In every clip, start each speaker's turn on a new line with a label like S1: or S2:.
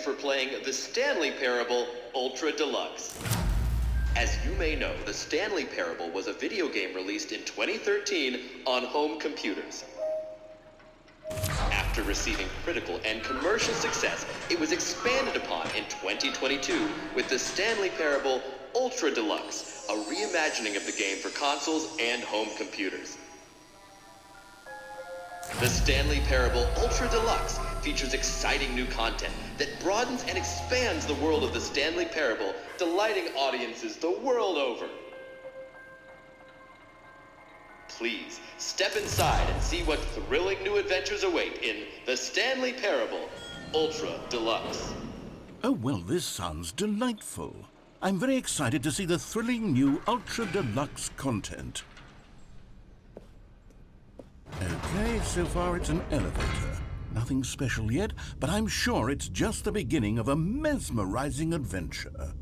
S1: for playing the Stanley Parable Ultra Deluxe. As you may know, the Stanley Parable was a video game released in 2013 on home computers. After receiving critical and commercial success, it was expanded upon in 2022 with the Stanley Parable Ultra Deluxe, a reimagining of the game for consoles and home computers. The Stanley Parable Ultra Deluxe features exciting new content that broadens and expands the world of the Stanley Parable, delighting audiences the world over. Please step inside and see what thrilling new adventures await in the Stanley Parable Ultra Deluxe.
S2: Oh, well, this sounds delightful. I'm very excited to see the thrilling new Ultra Deluxe content. Okay, so far it's an elevator. Nothing special yet, but I'm sure it's just the beginning of a mesmerizing adventure.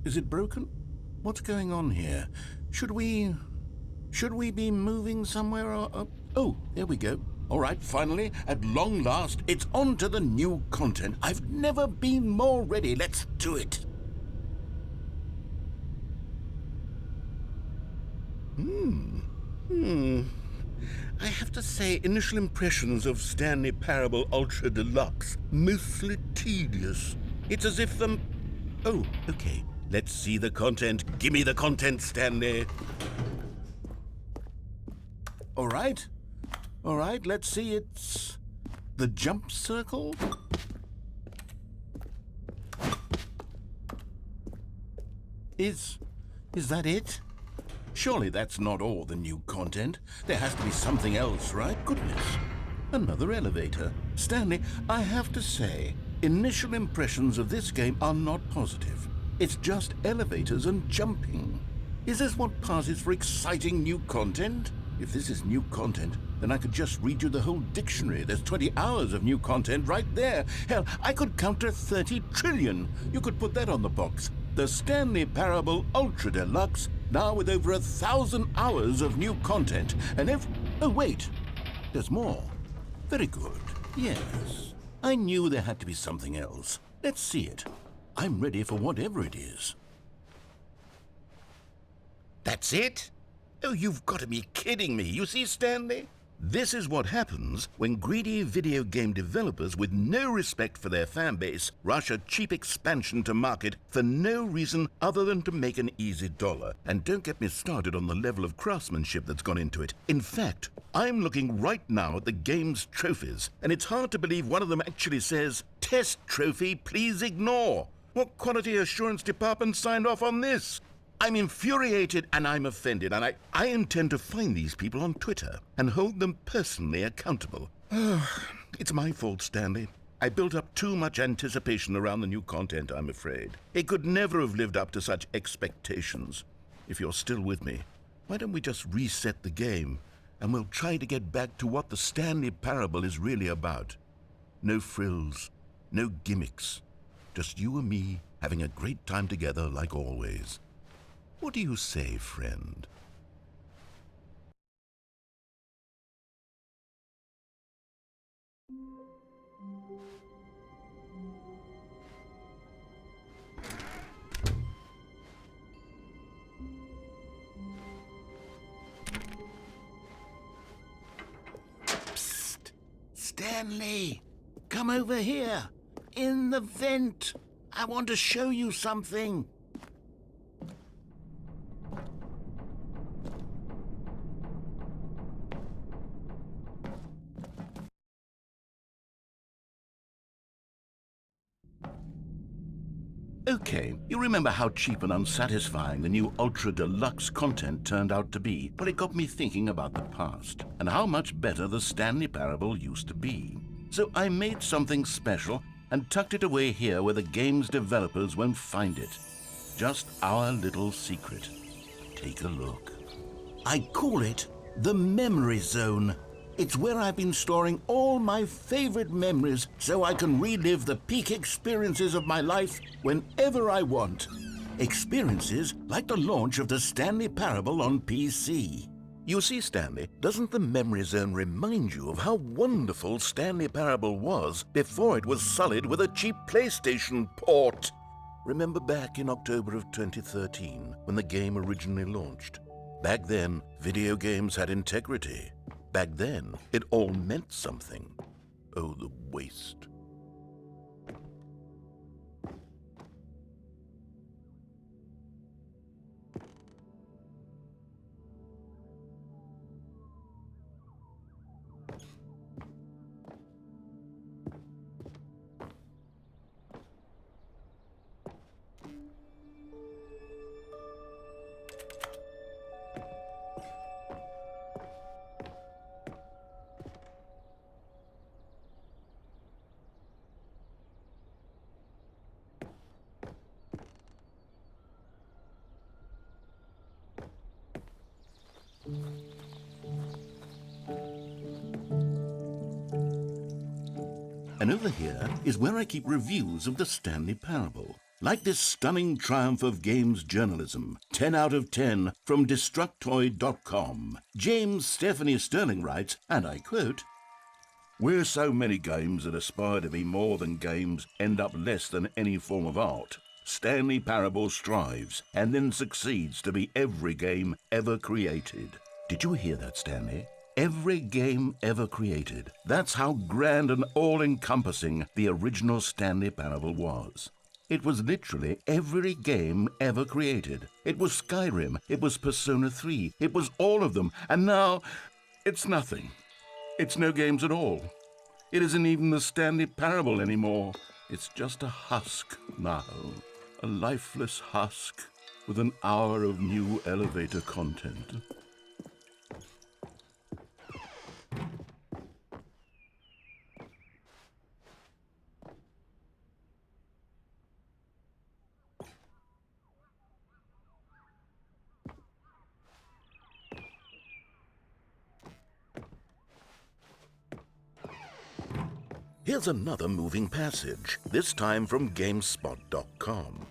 S2: Is it broken? What's going on here? Should we be moving somewhere or... Oh, there we go. All right, finally, at long last, it's on to the new content. I've never been more ready. Let's do it. I have to say, initial impressions of Stanley Parable Ultra Deluxe, mostly tedious. It's as if Oh, okay. Let's see the content. Give me the content, Stanley. All right, let's see. It's the jump circle. Is that it? Surely that's not all the new content. There has to be something else, right? Goodness. Another elevator. Stanley, I have to say, initial impressions of this game are not positive. It's just elevators and jumping. Is this what passes for exciting new content? If this is new content, then I could just read you the whole dictionary. There's 20 hours of new content right there. Hell, I could count to 30 trillion. You could put that on the box. The Stanley Parable Ultra Deluxe, now with over 1,000 hours of new content. And oh, wait, there's more. Very good. Yes, I knew there had to be something else. Let's see it. I'm ready for whatever it is. That's it? Oh, you've got to be kidding me. You see, Stanley? This is what happens when greedy video game developers with no respect for their fan base rush a cheap expansion to market for no reason other than to make an easy dollar. And don't get me started on the level of craftsmanship that's gone into it. In fact, I'm looking right now at the game's trophies, and it's hard to believe one of them actually says, "Test trophy, please ignore." What quality assurance department signed off on this? I'm infuriated and I'm offended, and I intend to find these people on Twitter and hold them personally accountable. It's my fault, Stanley. I built up too much anticipation around the new content, I'm afraid. It could never have lived up to such expectations. If you're still with me, why don't we just reset the game and we'll try to get back to what the Stanley Parable is really about. No frills, no gimmicks, just you and me having a great time together like always. What do you say, friend? Psst! Stanley! Come over here! In the vent! I want to show you something! Okay, you remember how cheap and unsatisfying the new Ultra Deluxe content turned out to be? Well, it got me thinking about the past and how much better the Stanley Parable used to be. So I made something special and tucked it away here where the game's developers won't find it. Just our little secret. Take a look. I call it the Memory Zone. It's where I've been storing all my favorite memories so I can relive the peak experiences of my life whenever I want. Experiences like the launch of the Stanley Parable on PC. You see, Stanley, doesn't the memory zone remind you of how wonderful Stanley Parable was before it was sullied with a cheap PlayStation port? Remember back in October of 2013, when the game originally launched? Back then, video games had integrity. Back then, it all meant something. Oh, the waste. And over here is where I keep reviews of the Stanley Parable. Like this stunning triumph of games journalism, 10 out of 10 from Destructoid.com. James Stephanie Sterling writes, and I quote, "Where so many games that aspire to be more than games end up less than any form of art, Stanley Parable strives and then succeeds to be every game ever created." Did you hear that, Stanley? Every game ever created. That's how grand and all-encompassing the original Stanley Parable was. It was literally every game ever created. It was Skyrim, it was Persona 3, it was all of them, and now it's nothing. It's no games at all. It isn't even the Stanley Parable anymore. It's just a husk now. A lifeless husk with an hour of new elevator content. Here's another moving passage, this time from GameSpot.com.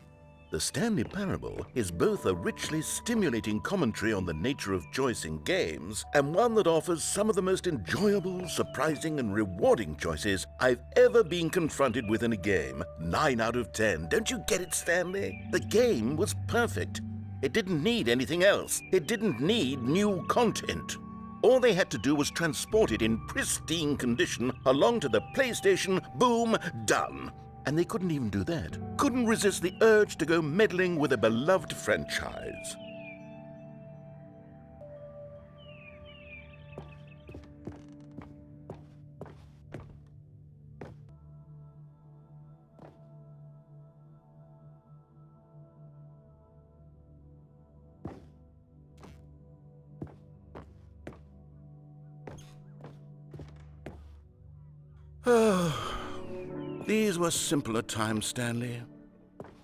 S2: The Stanley Parable is both a richly stimulating commentary on the nature of choice in games and one that offers some of the most enjoyable, surprising, and rewarding choices I've ever been confronted with in a game. 9 out of 10. Don't you get it, Stanley? The game was perfect. It didn't need anything else. It didn't need new content. All they had to do was transport it in pristine condition along to the PlayStation, boom, done. And they couldn't even do that. Couldn't resist the urge to go meddling with a beloved franchise. These were simpler times, Stanley.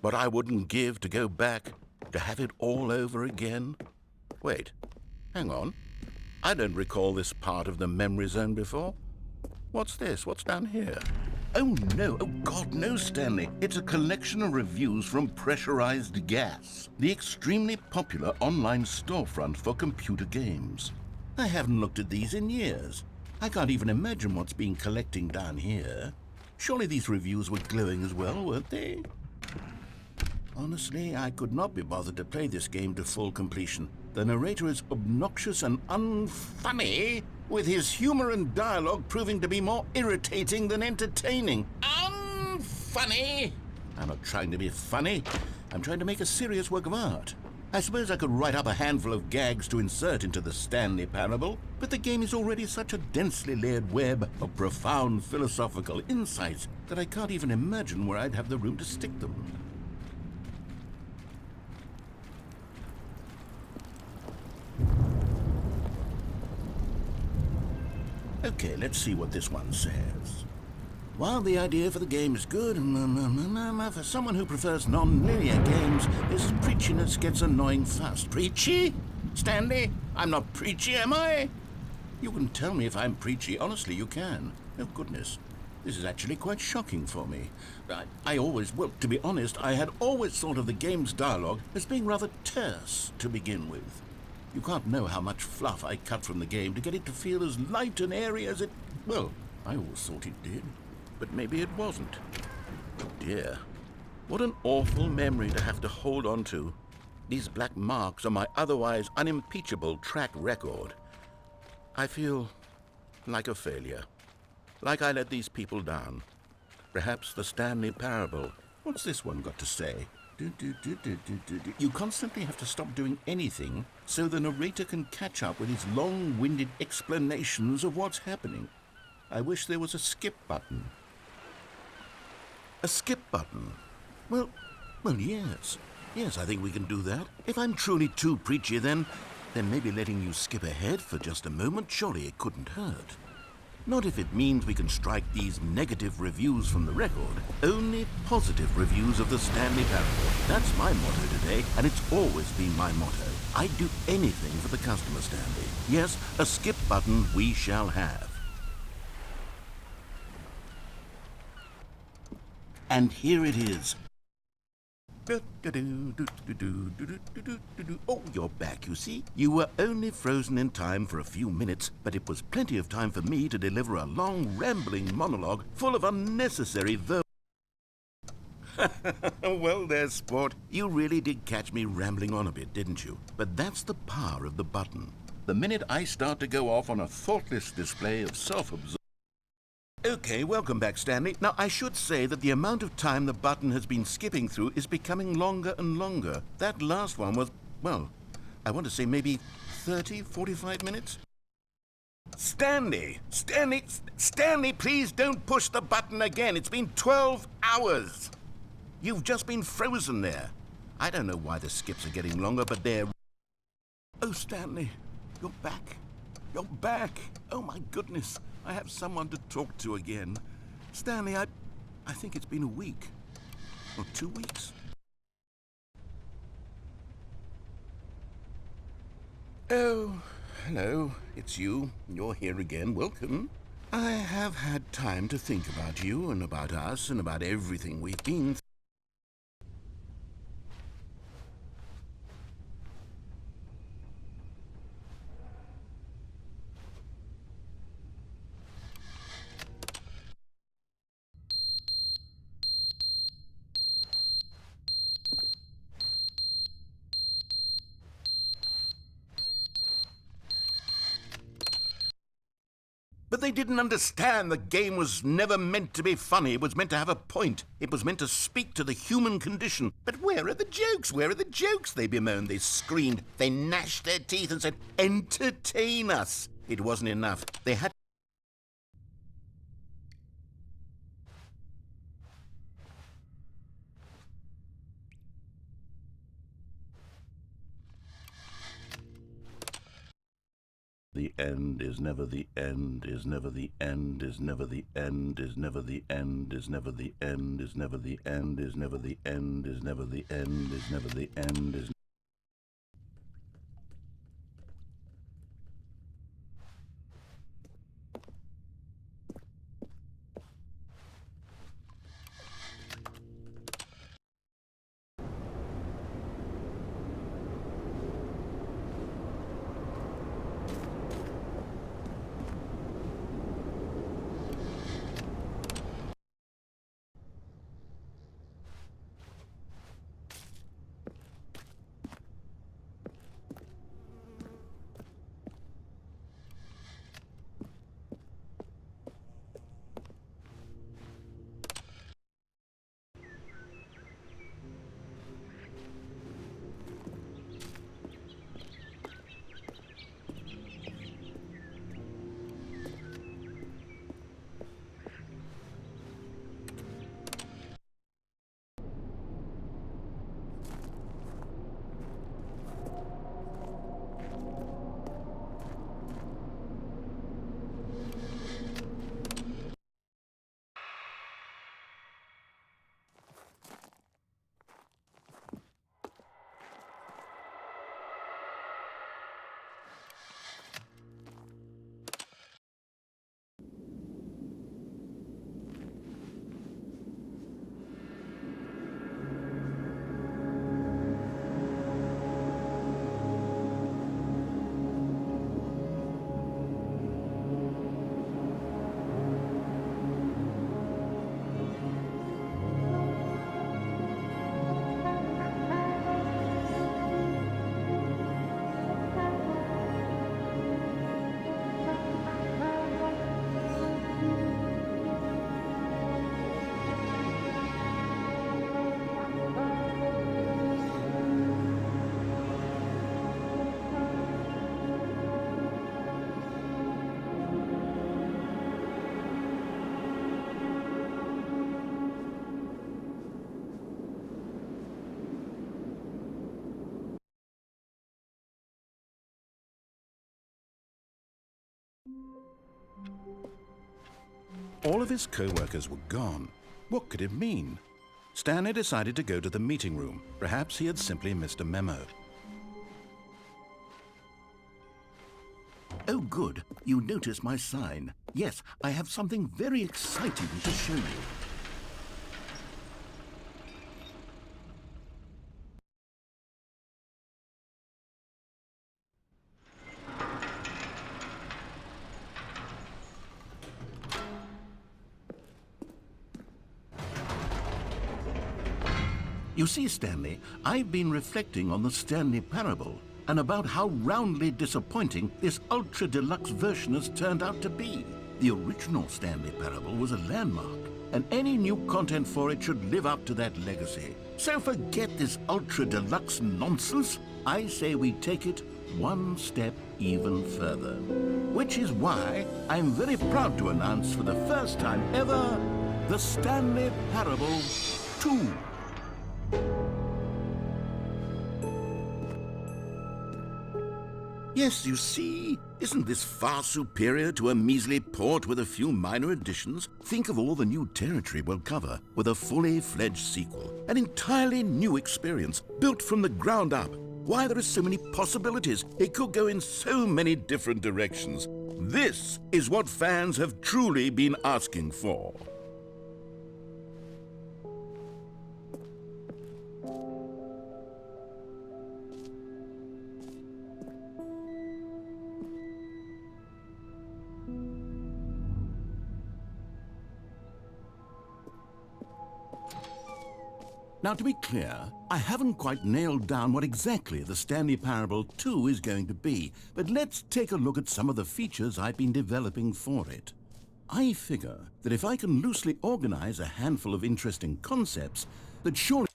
S2: But I wouldn't give to go back, to have it all over again. Wait, hang on. I don't recall this part of the memory zone before. What's this? What's down here? Oh no, oh God, no, Stanley. It's a collection of reviews from Pressurized Gas, the extremely popular online storefront for computer games. I haven't looked at these in years. I can't even imagine what's been collecting down here. Surely these reviews were glowing as well, weren't they? Honestly, I could not be bothered to play this game to full completion. The narrator is obnoxious and unfunny, with his humor and dialogue proving to be more irritating than entertaining. Unfunny! I'm not trying to be funny. I'm trying to make a serious work of art. I suppose I could write up a handful of gags to insert into the Stanley Parable, but the game is already such a densely layered web of profound philosophical insights that I can't even imagine where I'd have the room to stick them. Okay, let's see what this one says. While the idea for the game is good, for someone who prefers non-linear games, this preachiness gets annoying fast. Preachy? Stanley? I'm not preachy, am I? You can tell me if I'm preachy. Honestly, you can. Oh, goodness. This is actually quite shocking for me. Well, to be honest, I had always thought of the game's dialogue as being rather terse to begin with. You can't know how much fluff I cut from the game to get it to feel as light and airy as it... Well, I always thought it did, but maybe it wasn't. Oh dear. What an awful memory to have to hold on to. These black marks on my otherwise unimpeachable track record. I feel like a failure. Like I let these people down. Perhaps the Stanley Parable. What's this one got to say? You constantly have to stop doing anything so the narrator can catch up with his long-winded explanations of what's happening. I wish there was a skip button. A skip button? Well, yes. Yes, I think we can do that. If I'm truly too preachy, then maybe letting you skip ahead for just a moment, surely it couldn't hurt. Not if it means we can strike these negative reviews from the record. Only positive reviews of the Stanley Parable. That's my motto today, and it's always been my motto. I'd do anything for the customer, Stanley. Yes, a skip button we shall have. And here it is. Oh, you're back, you see. You were only frozen in time for a few minutes, but it was plenty of time for me to deliver a long, rambling monologue full of unnecessary verbs. Well, there, sport. You really did catch me rambling on a bit, didn't you? But that's the power of the button. The minute I start to go off on a thoughtless display of self-absorption... Okay, welcome back, Stanley. Now, I should say that the amount of time the button has been skipping through is becoming longer and longer. That last one was, well, I want to say maybe 30, 45 minutes? Stanley, please don't push the button again. It's been 12 hours. You've just been frozen there. I don't know why the skips are getting longer, but they're... Oh, Stanley, you're back. You're back. Oh, my goodness. I have someone to talk to again. Stanley, I think it's been a week. Or 2 weeks. Oh, hello. It's you. You're here again. Welcome. I have had time to think about you and about us and about everything we've been through. But they didn't understand the game was never meant to be funny. It was meant to have a point. It was meant to speak to the human condition. But where are the jokes? Where are the jokes? They bemoaned, they screamed, they gnashed their teeth and said, entertain us. It wasn't enough. They had... The end is never the end, is never the end, is never the end, is never the end, is never the end, is never the end, is never the end, is never the end, is never the end, is... All of his co-workers were gone. What could it mean? Stanley decided to go to the meeting room. Perhaps he had simply missed a memo. Oh, good. You noticed my sign. Yes, I have something very exciting to show you. You see, Stanley, I've been reflecting on the Stanley Parable and about how roundly disappointing this ultra-deluxe version has turned out to be. The original Stanley Parable was a landmark, and any new content for it should live up to that legacy. So forget this ultra-deluxe nonsense. I say we take it one step even further. Which is why I'm very proud to announce for the first time ever, the Stanley Parable 2. Yes, you see, isn't this far superior to a measly port with a few minor additions? Think of all the new territory we'll cover with a fully fledged sequel, an entirely new experience, built from the ground up. Why, there are so many possibilities. It could go in so many different directions. This is what fans have truly been asking for. Now, to be clear, I haven't quite nailed down what exactly the Stanley Parable 2 is going to be, but let's take a look at some of the features I've been developing for it. I figure that if I can loosely organize a handful of interesting concepts, that surely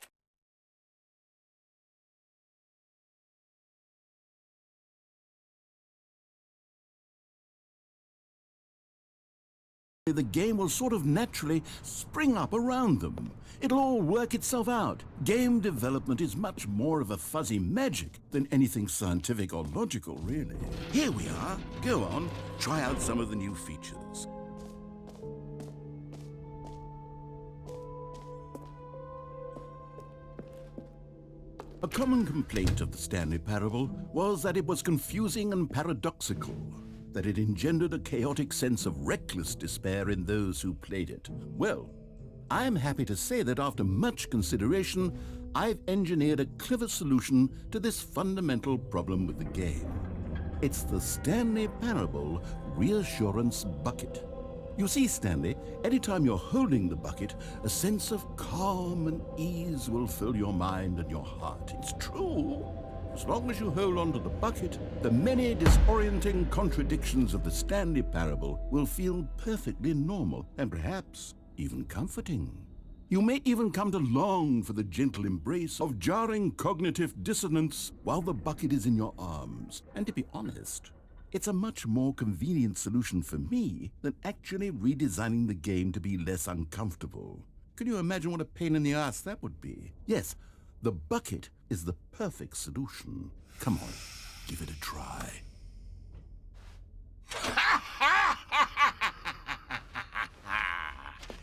S2: the game will sort of naturally spring up around them. It'll all work itself out. Game development is much more of a fuzzy magic than anything scientific or logical, really. Here we are. Go on, try out some of the new features. A common complaint of the Stanley Parable was that it was confusing and paradoxical, that it engendered a chaotic sense of reckless despair in those who played it. Well, I am happy to say that after much consideration, I've engineered a clever solution to this fundamental problem with the game. It's the Stanley Parable Reassurance Bucket. You see, Stanley, anytime you're holding the bucket, a sense of calm and ease will fill your mind and your heart. It's true. As long as you hold on to the bucket, the many disorienting contradictions of the Stanley Parable will feel perfectly normal and perhaps even comforting. You may even come to long for the gentle embrace of jarring cognitive dissonance while the bucket is in your arms. And to be honest, it's a much more convenient solution for me than actually redesigning the game to be less uncomfortable. Can you imagine what a pain in the ass that would be? Yes, the bucket is the perfect solution. Come on, give it a try.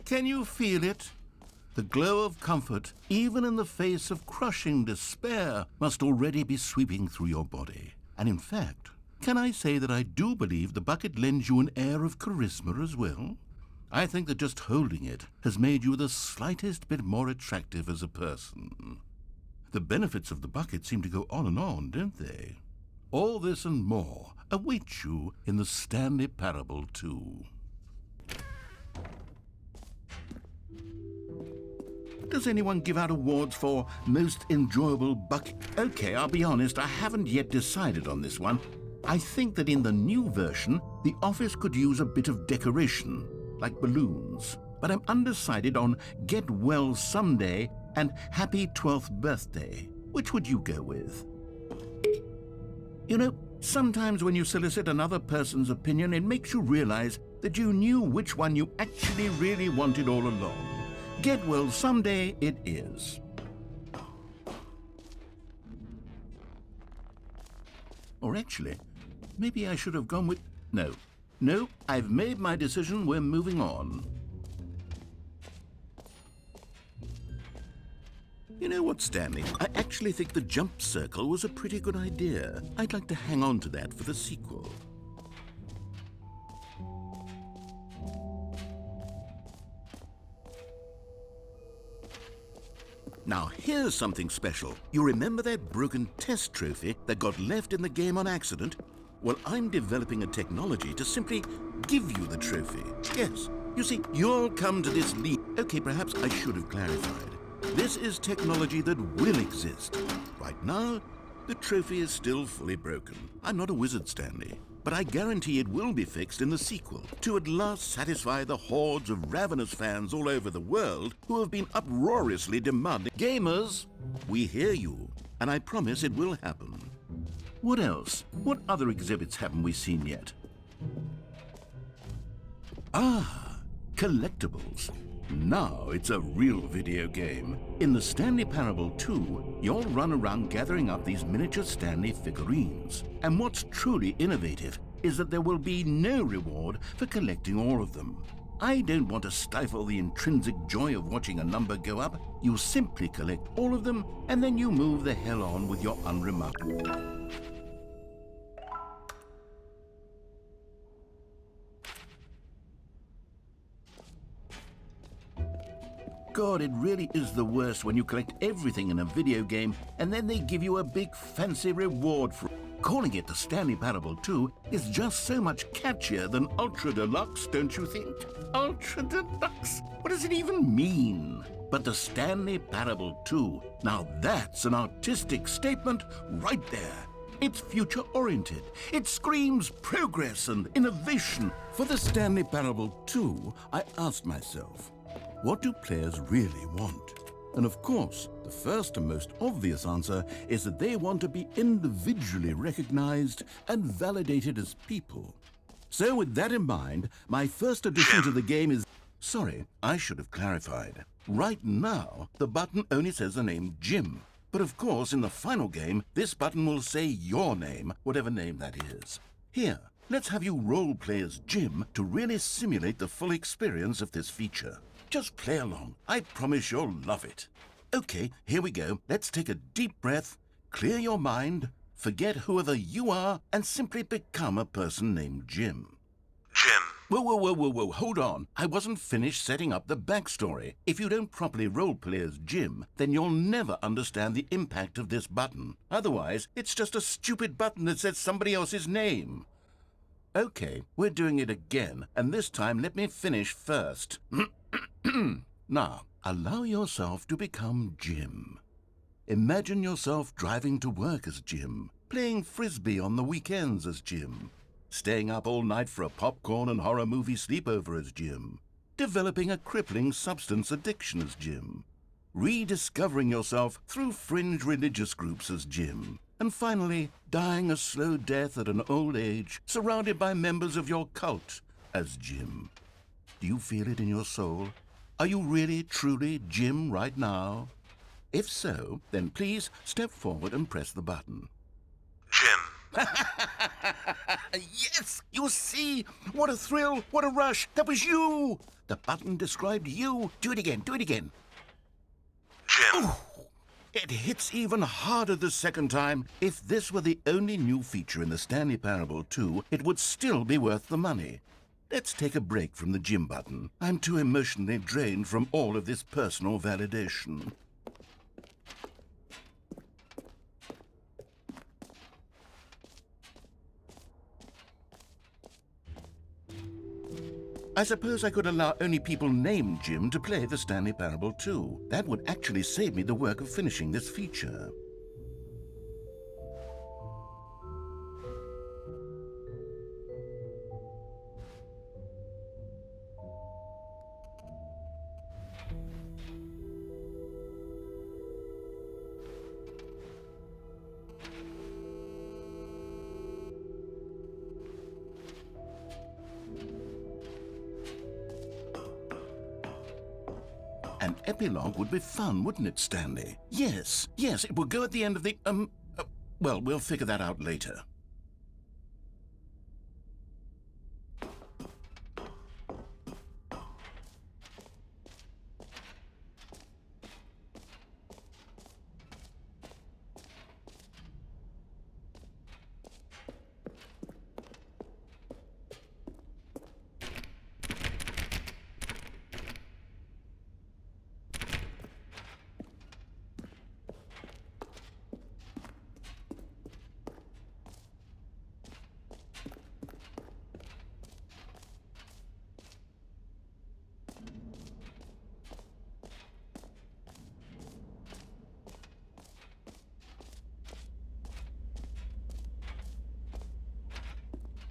S2: Can you feel it? The glow of comfort, even in the face of crushing despair, must already be sweeping through your body. And in fact, can I say that I do believe the bucket lends you an air of charisma as well? I think that just holding it has made you the slightest bit more attractive as a person. The benefits of the bucket seem to go on, don't they? All this and more await you in the Stanley Parable 2. Does anyone give out awards for most enjoyable bucket? Okay, I'll be honest, I haven't yet decided on this one. I think that in the new version, the office could use a bit of decoration, like balloons. But I'm undecided on Get Well Someday and Happy 12th Birthday. Which would you go with? You know, sometimes when you solicit another person's opinion, it makes you realize that you knew which one you actually really wanted all along. Get Well Someday it is. Or actually, maybe I should have gone with... No, No, I've made my decision. We're moving on. You know what, Stanley? I actually think the jump circle was a pretty good idea. I'd like to hang on to that for the sequel. Now, here's something special. You remember that broken test trophy that got left in the game on accident? Well, I'm developing a technology to simply give you the trophy. Yes, you see, you'll come to this leap. Okay, perhaps I should have clarified. This is technology that will exist. Right now, the trophy is still fully broken. I'm not a wizard, Stanley, but I guarantee it will be fixed in the sequel to at last satisfy the hordes of ravenous fans all over the world who have been uproariously demanding. Gamers, we hear you, and I promise it will happen. What else? What other exhibits haven't we seen yet? Ah, collectibles. Now it's a real video game. In the Stanley Parable 2, you'll run around gathering up these miniature Stanley figurines. And what's truly innovative is that there will be no reward for collecting all of them. I don't want to stifle the intrinsic joy of watching a number go up. You simply collect all of them, and then you move the hell on with your unremarkable. God, it really is the worst when you collect everything in a video game and then they give you a big fancy reward for it. Calling it the Stanley Parable 2 is just so much catchier than Ultra Deluxe, don't you think? Ultra Deluxe? What does it even mean? But the Stanley Parable 2, now that's an artistic statement right there. It's future-oriented. It screams progress and innovation. For the Stanley Parable 2, I asked myself, what do players really want? And of course, the first and most obvious answer is that they want to be individually recognized and validated as people. So with that in mind, my first addition to the game is... Sorry, I should have clarified. Right now, the button only says the name Jim. But of course, in the final game, this button will say your name, whatever name that is. Here, let's have you role-play as Jim to really simulate the full experience of this feature. Just play along. I promise you'll love it. Okay, here we go. Let's take a deep breath, clear your mind, forget whoever you are, and simply become a person named Jim.
S3: Jim.
S2: Whoa, hold on. I wasn't finished setting up the backstory. If you don't properly roleplay as Jim, then you'll never understand the impact of this button. Otherwise, it's just a stupid button that says somebody else's name. Okay, we're doing it again, and this time let me finish first. Now, allow yourself to become Jim. Imagine yourself driving to work as Jim, playing frisbee on the weekends as Jim, staying up all night for a popcorn and horror movie sleepover as Jim, developing a crippling substance addiction as Jim, rediscovering yourself through fringe religious groups as Jim, and finally dying a slow death at an old age, surrounded by members of your cult as Jim. Do you feel it in your soul? Are you really, truly Jim right now? If so, then please step forward and press the button.
S3: Jim.
S2: Yes! You see? What a thrill! What a rush! That was you! The button described you. Do it again. Do it again.
S3: Jim.
S2: Ooh, it hits even harder the second time. If this were the only new feature in the Stanley Parable 2, it would still be worth the money. Let's take a break from the Jim button. I'm too emotionally drained from all of this personal validation. I suppose I could allow only people named Jim to play the Stanley Parable 2. That would actually save me the work of finishing this feature. An epilogue would be fun, wouldn't it, Stanley? Yes, it will go at the end of the, well, we'll figure that out later.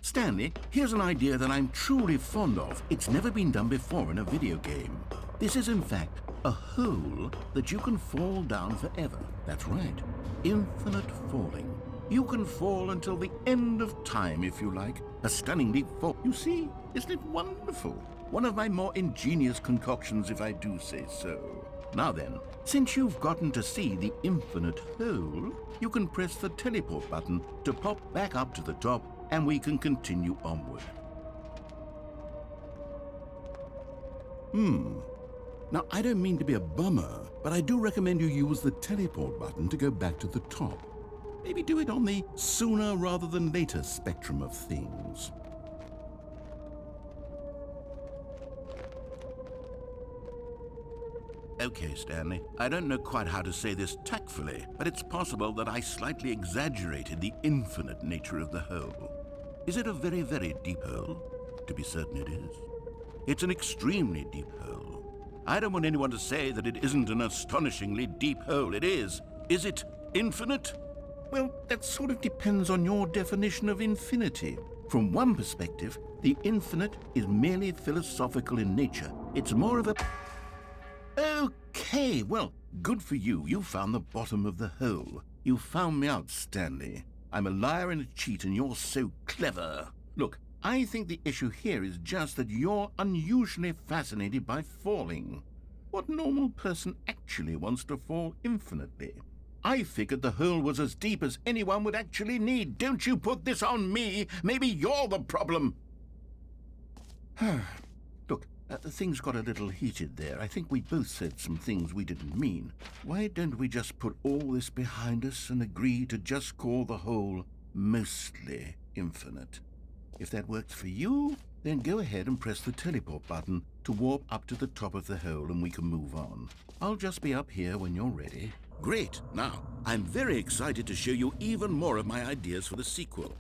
S2: Stanley, here's an idea that I'm truly fond of. It's never been done before in a video game. This is, in fact, a hole that you can fall down forever. That's right. Infinite falling. You can fall until the end of time, if you like. A stunning leap fall. You see, isn't it wonderful? One of my more ingenious concoctions, if I do say so. Now then, since you've gotten to see the infinite hole, you can press the teleport button to pop back up to the top, and we can continue onward. Now, I don't mean to be a bummer, but I do recommend you use the teleport button to go back to the top. Maybe do it on the sooner rather than later spectrum of things. Okay, Stanley, I don't know quite how to say this tactfully, but it's possible that I slightly exaggerated the infinite nature of the hole. Is it a very, very deep hole? To be certain it is. It's an extremely deep hole. I don't want anyone to say that it isn't an astonishingly deep hole. It is. Is it infinite? Well, that sort of depends on your definition of infinity. From one perspective, the infinite is merely philosophical in nature. It's more of a... Okay, well, good for you. You found the bottom of the hole. You found me out, Stanley. I'm a liar and a cheat, and you're so clever. Look, I think the issue here is just that you're unusually fascinated by falling. What normal person actually wants to fall infinitely? I figured the hole was as deep as anyone would actually need. Don't you put this on me. Maybe you're the problem. Look, things got a little heated there. I think we both said some things we didn't mean. Why don't we just put all this behind us and agree to just call the hole mostly infinite? If that works for you, then go ahead and press the teleport button to warp up to the top of the hole and we can move on. I'll just be up here when you're ready. Great! Now, I'm very excited to show you even more of my ideas for the sequel.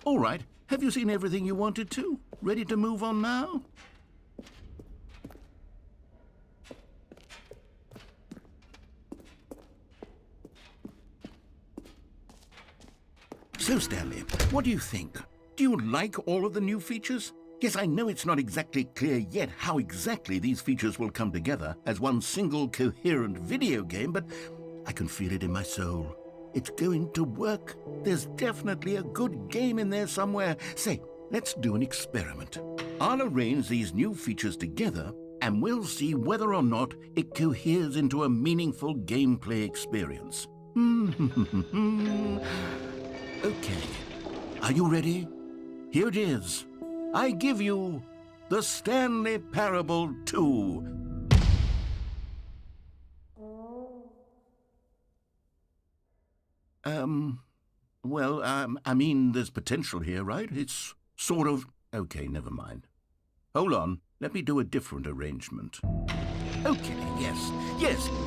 S2: All right, have you seen everything you wanted to? Ready to move on now? So, Stanley, what do you think? Do you like all of the new features? Yes, I know it's not exactly clear yet how exactly these features will come together as one single coherent video game, but I can feel it in my soul. It's going to work. There's definitely a good game in there somewhere. Say, let's do an experiment. I'll arrange these new features together, and we'll see whether or not it coheres into a meaningful gameplay experience. Okay. Are you ready? Here it is. I give you the Stanley Parable 2. I mean, there's potential here, right? It's sort of... Okay, never mind. Hold on, let me do a different arrangement. Okay, yes,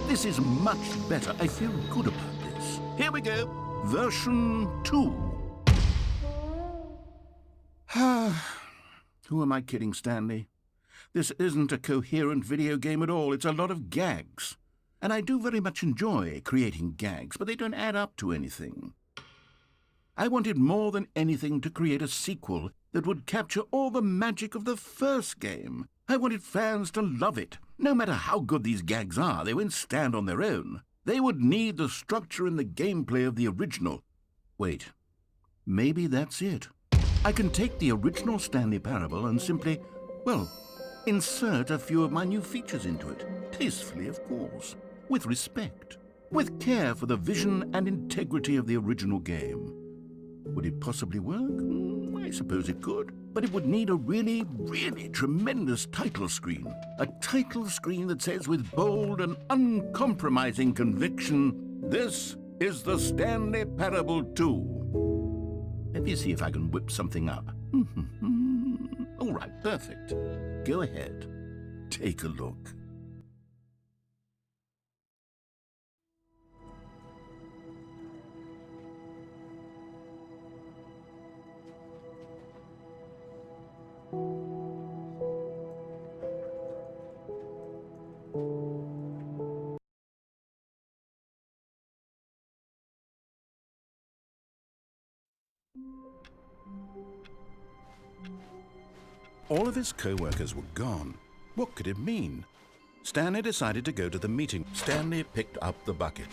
S2: this is much better. I feel good about this. Here we go. Version 2. Who am I kidding, Stanley? This isn't a coherent video game at all. It's a lot of gags. And I do very much enjoy creating gags, but they don't add up to anything. I wanted more than anything to create a sequel that would capture all the magic of the first game. I wanted fans to love it. No matter how good these gags are, they won't stand on their own. They would need the structure and the gameplay of the original. Wait, maybe that's it. I can take the original Stanley Parable and simply, well, insert a few of my new features into it. Tastefully, of course. With respect. with care for the vision and integrity of the original game. Would it possibly work? I suppose it could. But it would need a really, really tremendous title screen. A title screen that says with bold and uncompromising conviction, "This is the Stanley Parable 2." Let me see if I can whip something up. All right, perfect. Go ahead. Take a look. All of his co-workers were gone. What could it mean? Stanley decided to go to the meeting. Stanley picked up the bucket.